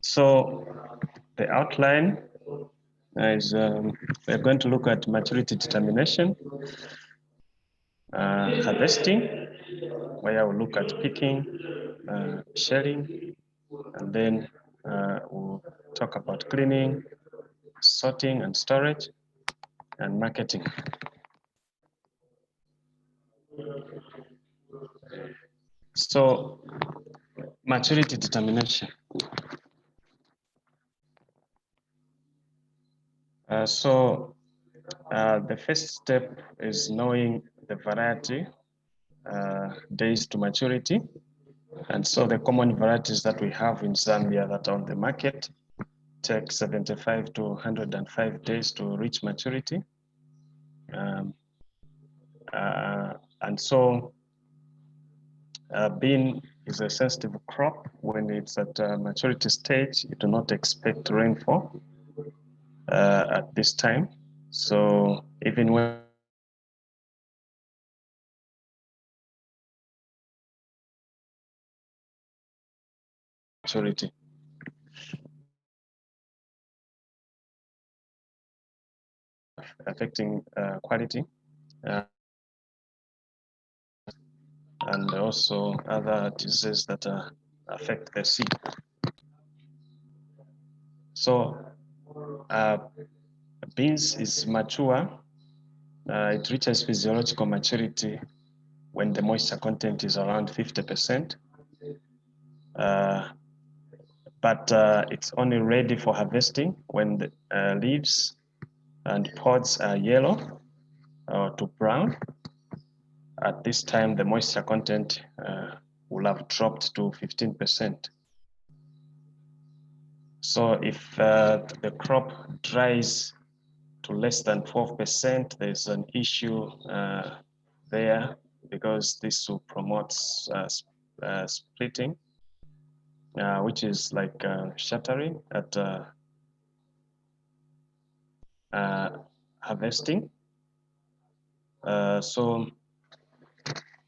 So the outline is we're going to look at maturity determination, harvesting, where we'll look at picking, shelling, and then we'll talk about cleaning, sorting and storage, and marketing. So maturity determination. The first step is knowing the variety days to maturity. And so the common varieties that we have in Zambia that are on the market take 75 to 105 days to reach maturity. And so bean is a sensitive crop. When it's at a maturity stage, you do not expect rainfall at this time. So even when maturity. Affecting quality and also other diseases that affect the seed. So beans is mature. It reaches physiological maturity when the moisture content is around 50%. But it's only ready for harvesting when the leaves and pods are yellow or to brown. At this time, the moisture content will have dropped to 15%. So if the crop dries to less than 12%, there's an issue there because this will promote splitting, which is like shattering at harvesting. So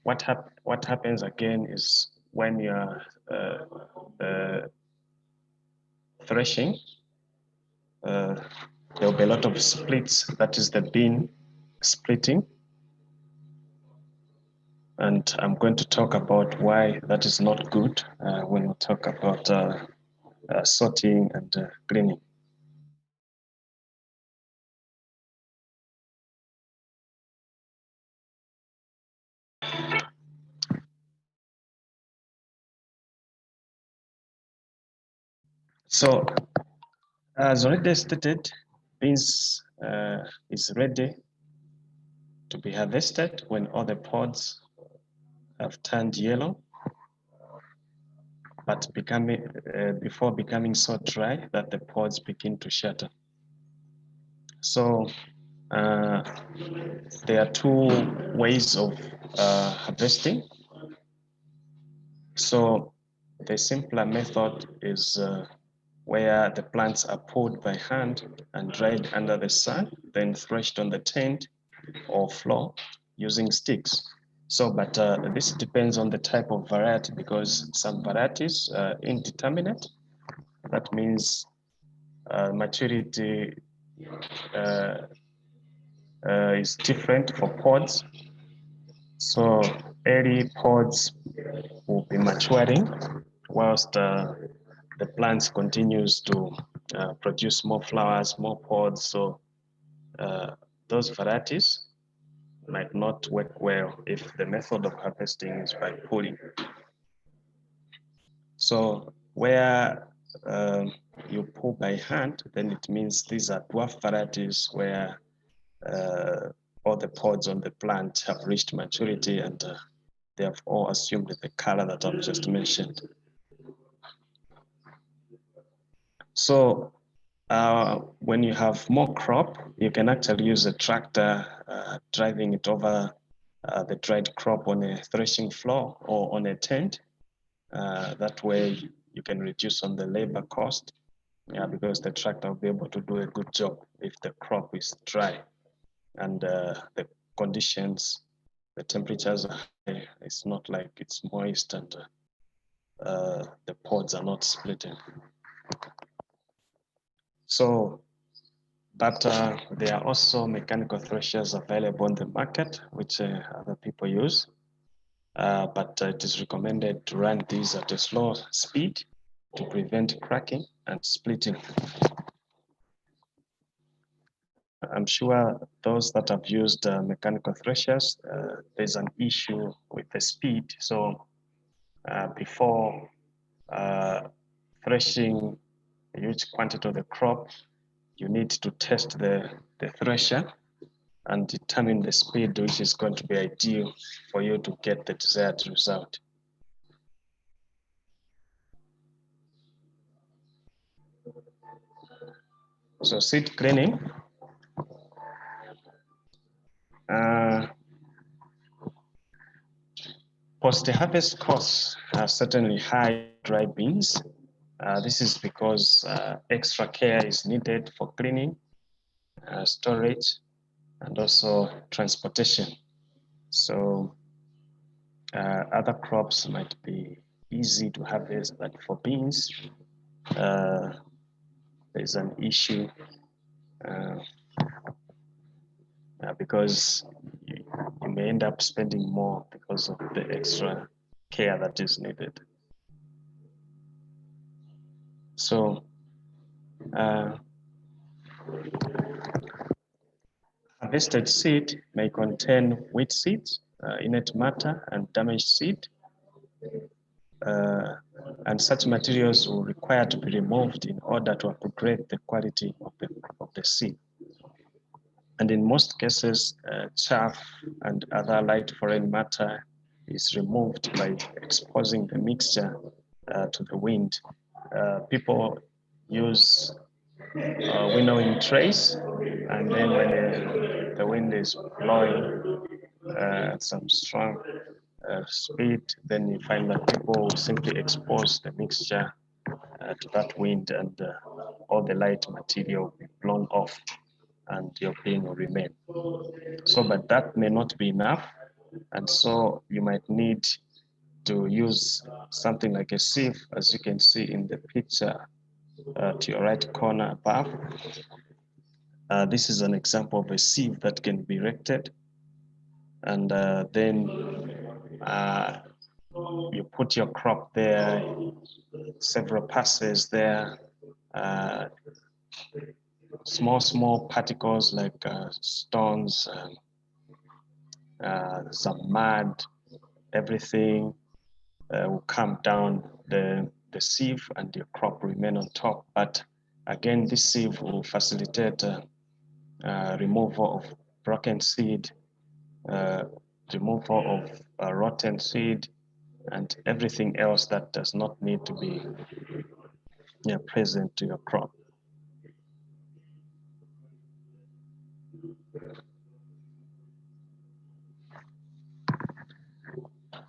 what happens again is when you're threshing, there'll be a lot of splits. That is the bean splitting. And I'm going to talk about why that is not good when we talk about sorting and cleaning. So, as already stated, beans is ready to be harvested when all the pods have turned yellow, but before becoming so dry that the pods begin to shatter. So there are two ways of harvesting. So the simpler method is where the plants are pulled by hand and dried under the sun, then threshed on the tent or floor using sticks. So, but this depends on the type of variety because some varieties are indeterminate. That means maturity is different for pods. So early pods will be maturing whilst the plants continues to produce more flowers, more pods. So those varieties might not work well if the method of harvesting is by pulling. So where you pull by hand, then it means these are dwarf varieties where all the pods on the plant have reached maturity and they have all assumed the color that I've just mentioned. So when you have more crop, you can actually use a tractor driving it over the dried crop on a threshing floor or on a tent. That way you can reduce on the labor cost because the tractor will be able to do a good job if the crop is dry and the the temperatures are high. It's not like it's moist and the pods are not splitting. So, but there are also mechanical threshers available on the market, which other people use. But it is recommended to run these at a slow speed to prevent cracking and splitting. I'm sure those that have used mechanical threshers, there's an issue with the speed. So before threshing a huge quantity of the crop, you need to test the thresher and determine the speed which is going to be ideal for you to get the desired result. So seed cleaning. Post-harvest costs are certainly high dry beans. This is because extra care is needed for cleaning, storage, and also transportation. So other crops might be easy to harvest, but for beans, there's an issue because you may end up spending more because of the extra care that is needed. So harvested seed may contain weed seeds, innate matter, and damaged seed. And such materials will require to be removed in order to upgrade the quality of the seed. And in most cases, chaff and other light foreign matter is removed by exposing the mixture to the wind. People use winnowing trays, and then when the wind is blowing at some strong speed, then you find that people will simply expose the mixture to that wind, and all the light material will be blown off and your bean will remain. So, but that may not be enough. And so you might need to use something like a sieve, as you can see in the picture to your right corner above. This is an example of a sieve that can be erected. And then you put your crop there, several passes there, small particles like stones, some mud, everything will come down the sieve and your crop remain on top. But again, this sieve will facilitate removal of broken seed, removal of rotten seed, and everything else that does not need to be present to your crop.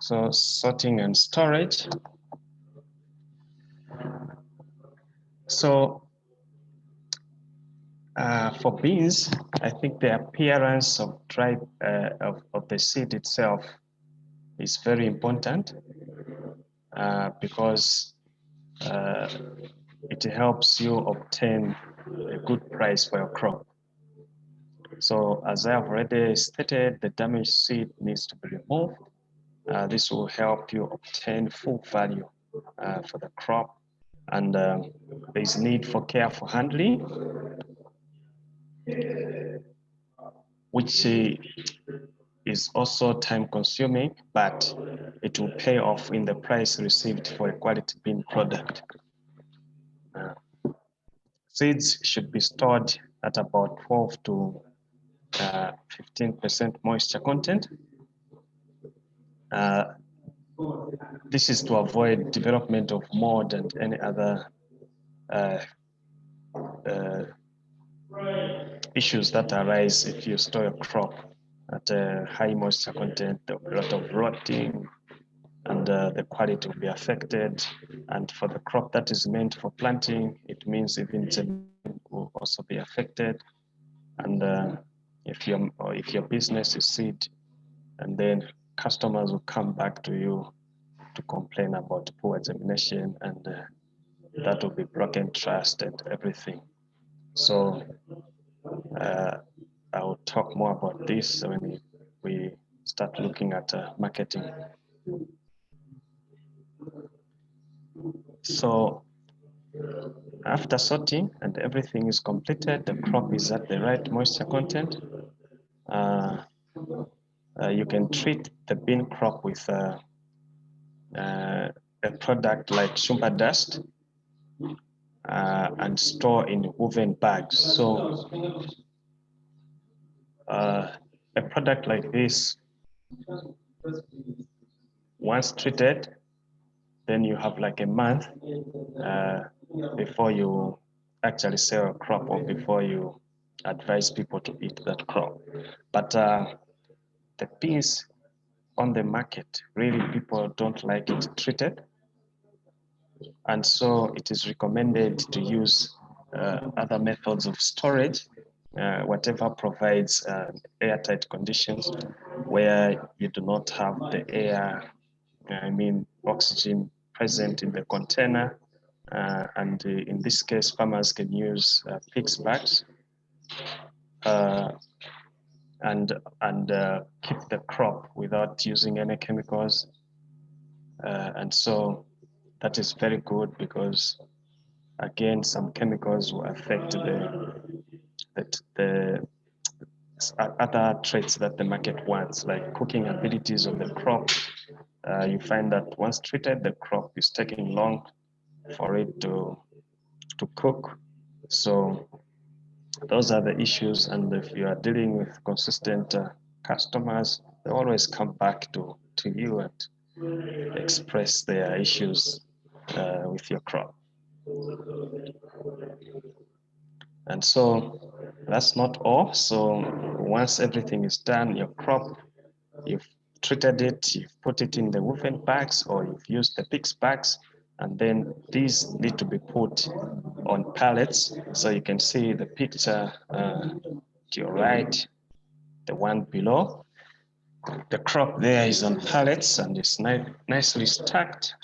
So sorting and storage. So for beans, I think the appearance of dry of the seed itself is very important because it helps you obtain a good price for your crop. So as I have already stated, the damaged seed needs to be removed. This will help you obtain full value for the crop. And there is need for careful handling, which is also time consuming, but it will pay off in the price received for a quality bean product. Seeds should be stored at about 12 to 15% moisture content. This is to avoid development of mold and any other issues that arise if you store your crop at a high moisture content. There will be a lot of rotting, and the quality will be affected. And for the crop that is meant for planting, it means even germination will also be affected. And if your business is seed, and then customers will come back to you to complain about poor germination, and that will be broken trust and everything. So I will talk more about this when we start looking at marketing. So after sorting and everything is completed, the crop is at the right moisture content. You can treat the bean crop with a product like Shumba dust and store in woven bags. So a product like this, once treated, then you have like a month before you actually sell a crop or before you advise people to eat that crop. But the beans on the market, really people don't like it treated. And so it is recommended to use other methods of storage, whatever provides airtight conditions where you do not have the air, oxygen present in the container. And in this case, farmers can use PIX bags and keep the crop without using any chemicals. And so that is very good because, again, some chemicals will affect the other traits that the market wants, like cooking abilities of the crop. You find that once treated, the crop is taking long for it to cook. So those are the issues. And if you are dealing with consistent customers, they always come back to you and express their issues with your crop. And so that's not all. So once everything is done, your crop, you've treated it, you've put it in the woven bags, or you've used the PIX bags, and then these need to be put on pallets. So you can see the picture to your right, the one below. The crop there is on pallets and it's nicely stacked.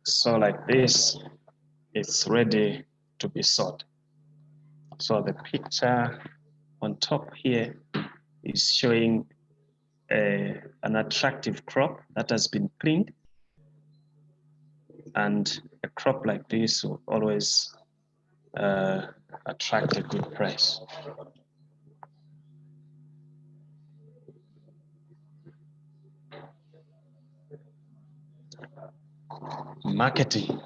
So like this, it's ready to be sold. So the picture on top here is showing an attractive crop that has been cleaned. And a crop like this will always attract a good price. Marketing.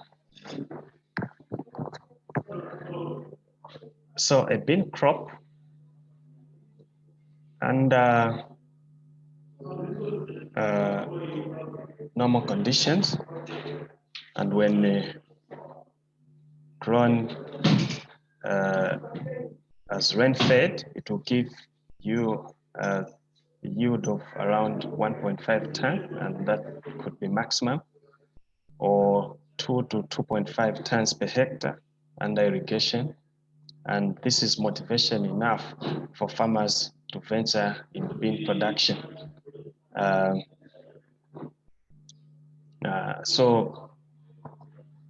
So a bean crop under normal conditions, and when grown as rain-fed, it will give you a yield of around 1.5 ton, and that could be maximum, or 2 to 2.5 tons per hectare under irrigation. And this is motivation enough for farmers to venture in bean production. So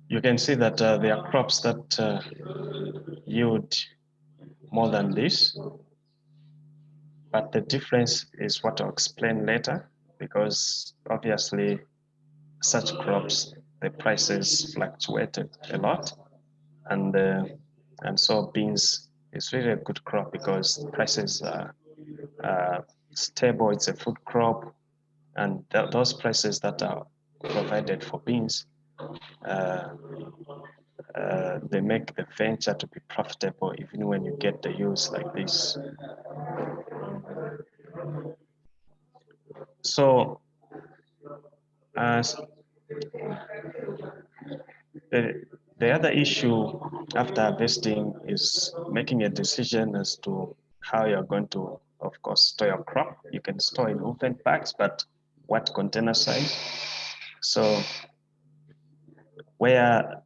you can see that there are crops that yield more than this, but the difference is what I'll explain later, because obviously such crops, the prices fluctuated a lot, and so beans is really a good crop because prices are stable. It's a food crop, and those prices that are provided for beans, they make the venture to be profitable even when you get the use like this. So the other issue after harvesting is making a decision as to how you're going to, of course, store your crop. You can store in woven bags, but what container size? So where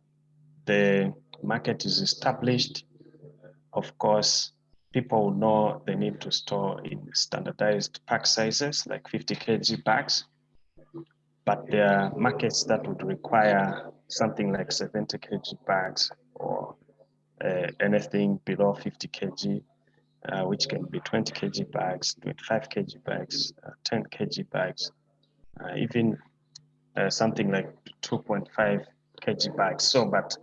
the market is established, of course, people know they need to store in standardized pack sizes, like 50 kg packs, but there are markets that would require something like 70 kg bags or anything below 50 kg, which can be 20 kg bags, 25 kg bags, 10 kg bags, even something like 2.5 kg bags. So, but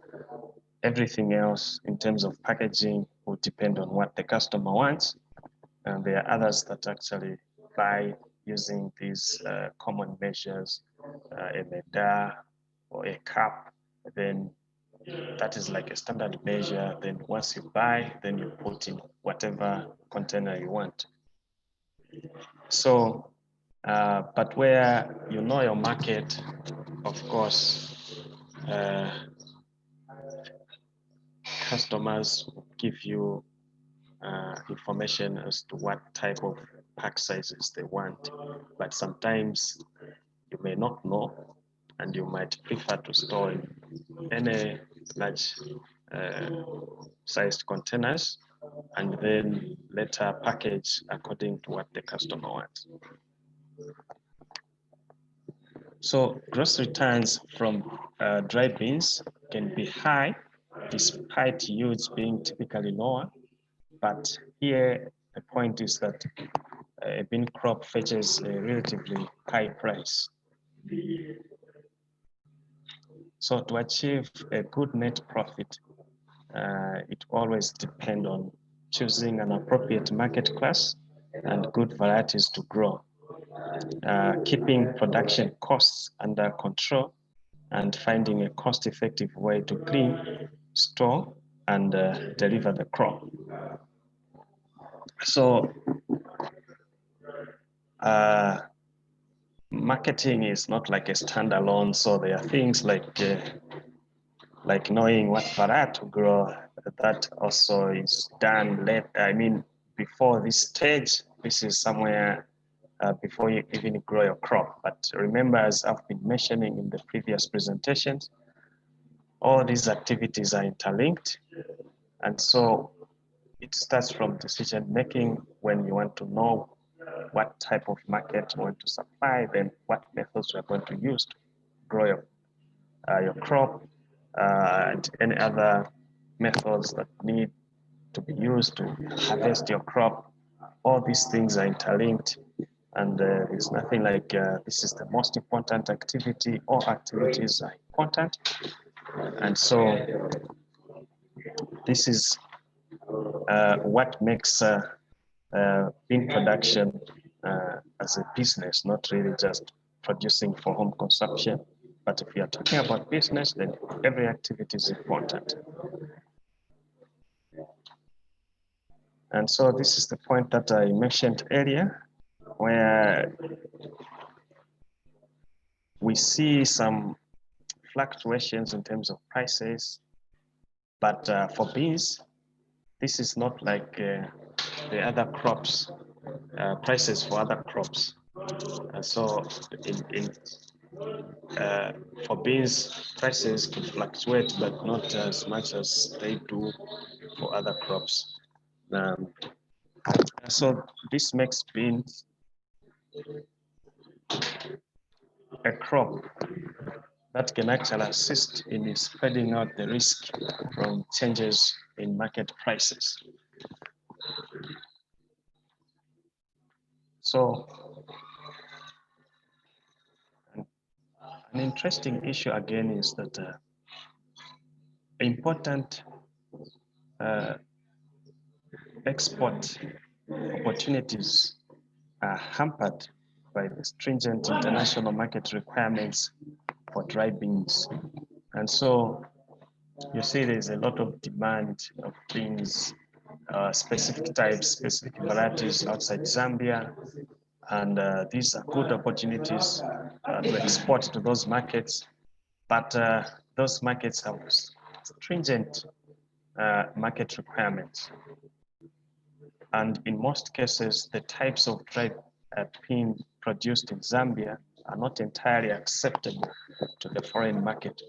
everything else in terms of packaging will depend on what the customer wants. And there are others that actually buy using these common measures, a medar or a cup. Then that is like a standard measure. Then once you buy, then you put in whatever container you want. So, but where you know your market, of course, customers give you information as to what type of pack sizes they want, but sometimes you may not know, and you might prefer to store in any large sized containers and then later package according to what the customer wants. So gross returns from dry beans can be high despite yields being typically lower. But here the point is that a bean crop fetches a relatively high price. So to achieve a good net profit, it always depends on choosing an appropriate market class and good varieties to grow, keeping production costs under control, and finding a cost-effective way to clean, store, and deliver the crop. So marketing is not like a standalone. So there are things like knowing what variety to grow. That also is done late. I mean, before this stage, this is somewhere before you even grow your crop. But remember, as I've been mentioning in the previous presentations, all these activities are interlinked. And so it starts from decision making when you want to know what type of market you want to supply, then what methods you are going to use to grow your crop, and any other methods that need to be used to harvest your crop. All these things are interlinked, and there's nothing like this is the most important activity. All activities are important, and so this is what makes bean production as a business, not really just producing for home consumption. But if you are talking about business, then every activity is important. And so this is the point that I mentioned earlier, where we see some fluctuations in terms of prices. But for beans, this is not like the other crops, prices for other crops. So for beans, prices can fluctuate, but not as much as they do for other crops. So this makes beans a crop that can actually assist in spreading out the risk from changes in market prices. So an interesting issue again is that important export opportunities are hampered by the stringent international market requirements for dry beans. And so you see there's a lot of demand of beans, specific types, specific varieties outside Zambia. And these are good opportunities to export to those markets. But those markets have stringent market requirements. And in most cases, the types of dry bean produced in Zambia are not entirely acceptable to the foreign market.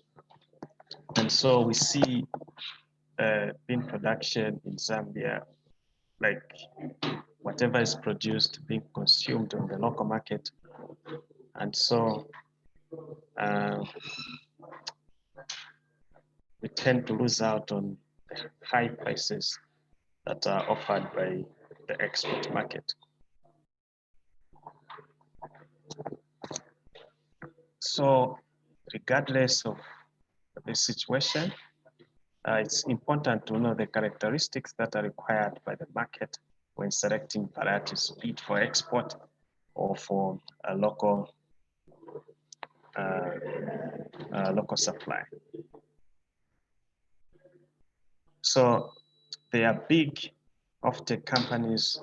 And so we see bean production in Zambia like whatever is produced being consumed on the local market. And so we tend to lose out on the high prices that are offered by the export market. So regardless of the situation, it's important to know the characteristics that are required by the market when selecting varieties, be it for export or for a local supply. So there are big offtake companies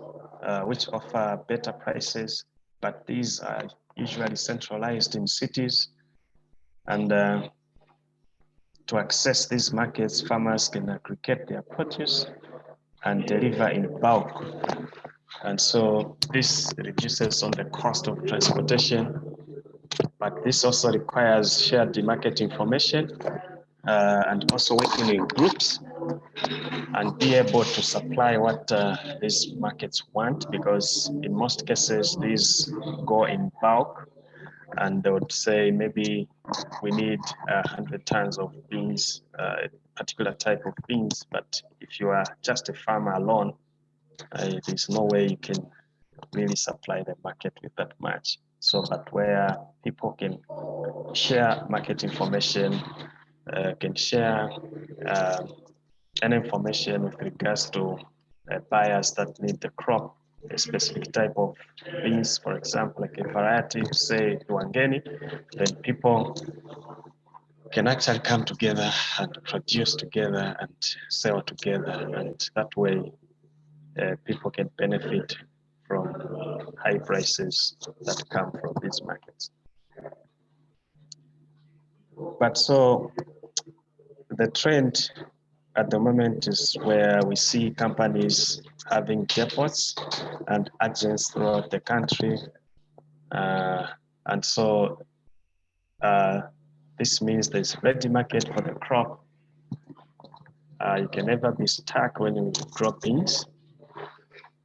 which offer better prices, but these are usually centralized in cities. And to access these markets, farmers can aggregate their produce and deliver in bulk. And so this reduces on the cost of transportation, but this also requires shared market information and also working in groups and be able to supply what these markets want, because in most cases these go in bulk, and they would say maybe we need 100 tons of beans, a particular type of beans, but if you are just a farmer alone, there's no way you can really supply the market with that much. So, but where people can share market information, can share any information with regards to buyers that need the crop, a specific type of beans, for example, like a variety, say Luangeni, then people can actually come together and produce together and sell together, and that way people can benefit from high prices that come from these markets. But so the trend at the moment is where we see companies having depots and agents throughout the country. And so this means there's ready market for the crop. You can never be stuck when you grow beans.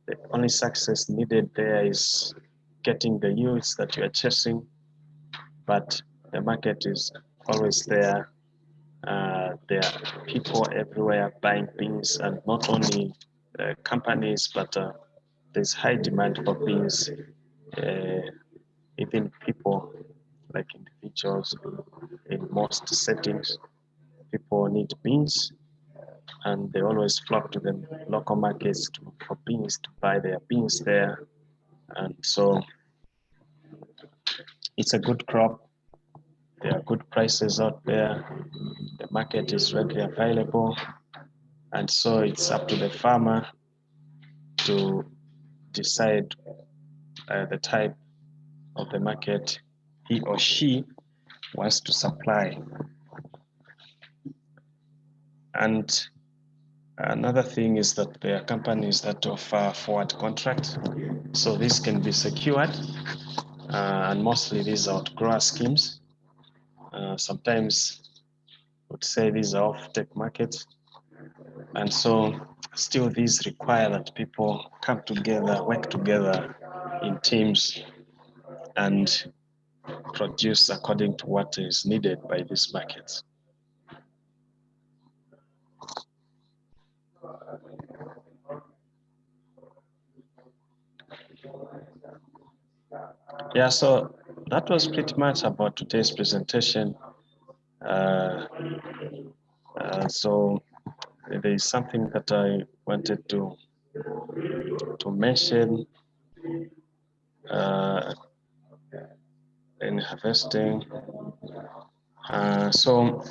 The only success needed there is getting the yields that you are chasing, but the market is always there. There are people everywhere buying beans, and not only companies, but there's high demand for beans. Even people, like individuals, in most settings, people need beans, and they always flock to the local markets for beans, to buy their beans there. And so it's a good crop. There are good prices out there. The market is readily available. And so it's up to the farmer to decide the type of the market he or she wants to supply. And another thing is that there are companies that offer forward contracts. So this can be secured, and mostly these are outgrower schemes. Sometimes I would say these are off-take markets. And so still these require that people come together, work together in teams, and produce according to what is needed by these markets. Yeah, so that was pretty much about today's presentation. So there is something that I wanted to mention in harvesting. So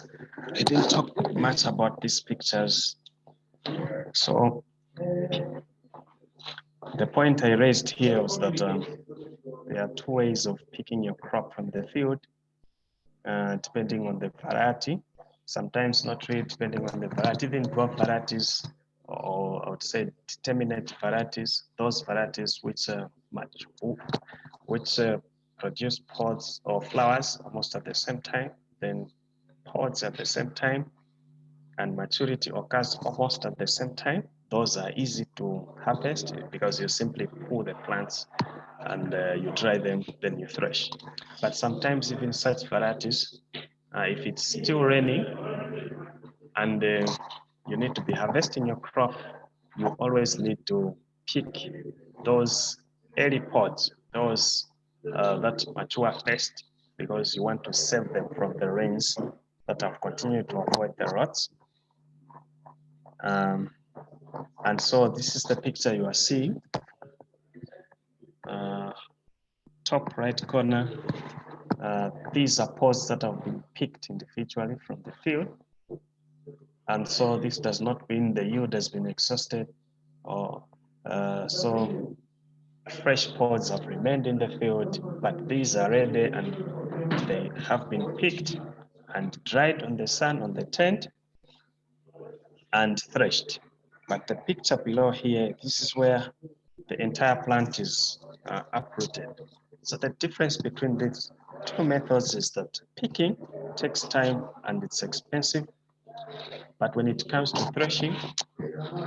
I didn't talk much about these pictures. So the point I raised here was that there are two ways of picking your crop from the field, depending on the variety. Sometimes not really depending on the variety, even dwarf varieties, or I would say determinate varieties, those varieties which produce pods or flowers almost at the same time, then pods at the same time, and maturity occurs almost at the same time. those are easy to harvest because you simply pull the plants and you dry them, then you thresh. But sometimes even such varieties, if it's still raining and you need to be harvesting your crop, you always need to pick those early pods, those that mature first, because you want to save them from the rains that have continued to avoid the rots. And so this is the picture you are seeing. Top right corner, these are pods that have been picked individually from the field. And so this does not mean the yield has been exhausted, or so fresh pods have remained in the field, but these are ready and they have been picked and dried on the sun on the tent and threshed. But the picture below here, this is where the entire plant is uprooted. So the difference between these two methods is that picking takes time and it's expensive, but when it comes to threshing,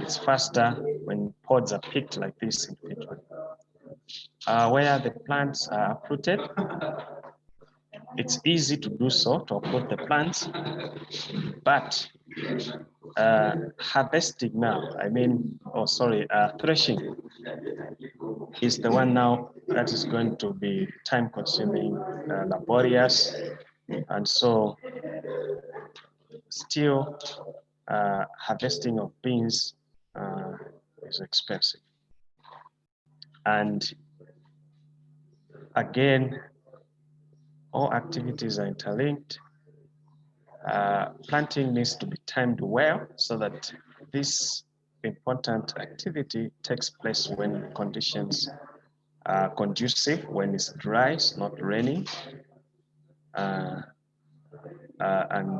it's faster when pods are picked like this individually. Where the plants are uprooted, it's easy to do so, to uproot the plants, but harvesting now, threshing is the one now that is going to be time consuming, laborious, and so still harvesting of beans is expensive. And again, all activities are interlinked. Planting needs to be timed well so that this important activity takes place when conditions are conducive, when it's dry, it's not raining, and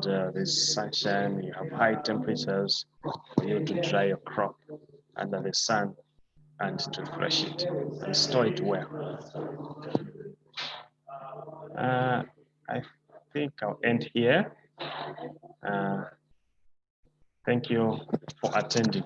there's sunshine, you have high temperatures for you to dry your crop under the sun and to thresh it and store it well. I think I'll end here. Thank you for attending.